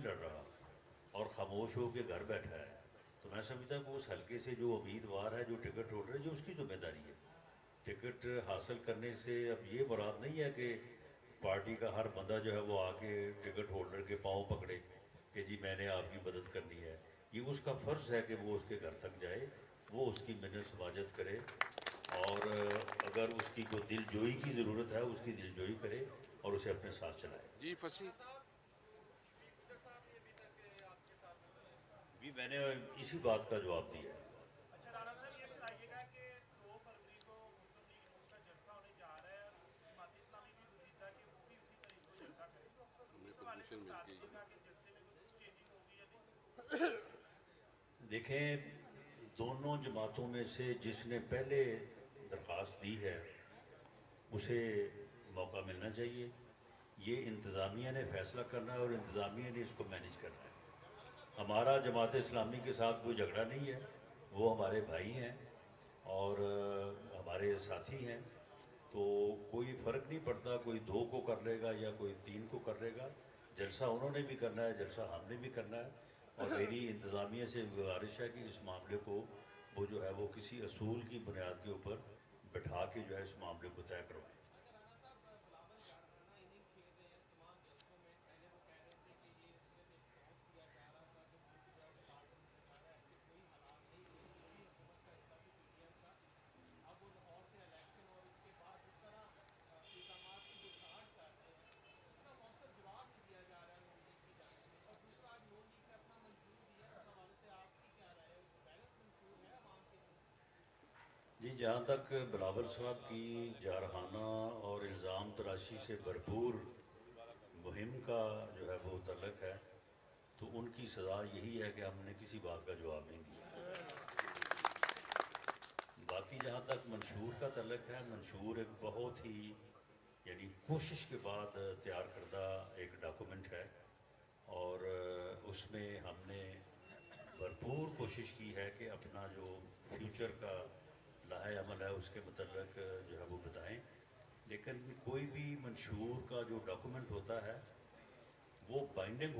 لڑ رہا اور خاموش ہو کے گھر بیٹھا ہے، تو میں سمجھتا کہ اس حلقے سے جو امیدوار ہے، جو ٹکٹ ہولڈر ہے، جو اس کی ذمہ داری ہے ٹکٹ حاصل کرنے سے۔ اب یہ مراد نہیں ہے کہ پارٹی کا ہر بندہ جو ہے وہ آ کے ٹکٹ ہولڈر کے پاؤں پکڑے کہ جی میں نے آپ کی مدد کرنی ہے۔ یہ اس کا فرض ہے کہ وہ اس کے گھر تک جائے، وہ اس کی منت سماجت کرے، اور اگر اس کی کوئی دل جوئی کی ضرورت ہے اس کی دل جوئی کرے اور اسے اپنے ساتھ چلائے۔ جی فصیح بھی میں نے اسی بات کا جواب دیا ہے۔ اچھا رانا صاحب یہ بتائیے گا کہ 2 فروری کو مسلم لیگ نون کا جلسہ ہونے جا رہا ہے، جماعت اسلامی بھی گزیدہ کہ وہ بھی اسی تاریخ کو جلسہ کرے، ہمیں اس حوالے سے پرمیشن مل بتا گئی دیجیے ہے۔ گا کہ جلسے میں کوئی چینجنگ ہوگی یا نہیں؟ دیکھیں، دونوں جماعتوں میں سے جس نے پہلے درخواست دی ہے اسے موقع ملنا چاہیے۔ یہ انتظامیہ نے فیصلہ کرنا ہے اور انتظامیہ نے اس کو مینیج کرنا ہے۔ ہمارا جماعت اسلامی کے ساتھ کوئی جھگڑا نہیں ہے، وہ ہمارے بھائی ہیں اور ہمارے ساتھی ہیں، تو کوئی فرق نہیں پڑتا کوئی 2 کو کر لے گا یا کوئی 3 کو کر لے گا۔ جلسہ انہوں نے بھی کرنا ہے، جلسہ ہم نے بھی کرنا ہے، اور میری انتظامیہ سے گزارش ہے کہ اس معاملے کو وہ جو ہے وہ کسی اصول کی بنیاد کے اوپر بٹھا کے جو ہے اس معاملے کو طے کروائیں۔ اچھا رانا صاحب، بلاول جاٹرانہ اننگ کھیل رہے ہیں تمام جلسوں میں، پہلے وہ کہہ رہے تھے کہ یہ صرف ایک ٹاس کیا جا رہا تھا کہ ملک جو ہے وہ لاہور ہونے جا رہا ہے، ایسے کوئی حالات نہیں تھے، وہ بھی حکومت کا حصہ تھی پی ٹی ایم کا۔ اب وہ لاہور سے الیکشن اور اس کے بعد جس طرح الزامات کی جو سانٹھ کر رہے ہیں، اس کا مؤثر جواب نہیں دیا جا رہا ہے نون لیگ کی جانب سے، اور دوسرا آج نون لیگ نے اپنا منشور دیا، اس حوالے سے آپ کی کیا رائے ہے؟ بیلنس منشور ہے عوام کے لیے؟ جی، جہاں تک بلاول صاحب کی جارحانہ اور الزام تراشی سے بھرپور مہم کا جو ہے وہ تعلق ہے، تو ان کی سزا یہی ہے کہ ہم نے کسی بات کا جواب نہیں دیا۔ باقی جہاں تک منشور کا تعلق ہے، منشور ایک بہت ہی یعنی کوشش کے بعد تیار کردہ ایک ڈاکومنٹ ہے، اور اس میں ہم نے بھرپور کوشش کی ہے کہ اپنا جو فیوچر کا لائحہ عمل ہے اس کے متعلق جو ہے وہ بتائیں، لیکن کوئی بھی منشور کا جو ڈاکومنٹ ہوتا ہے وہ بائنڈنگ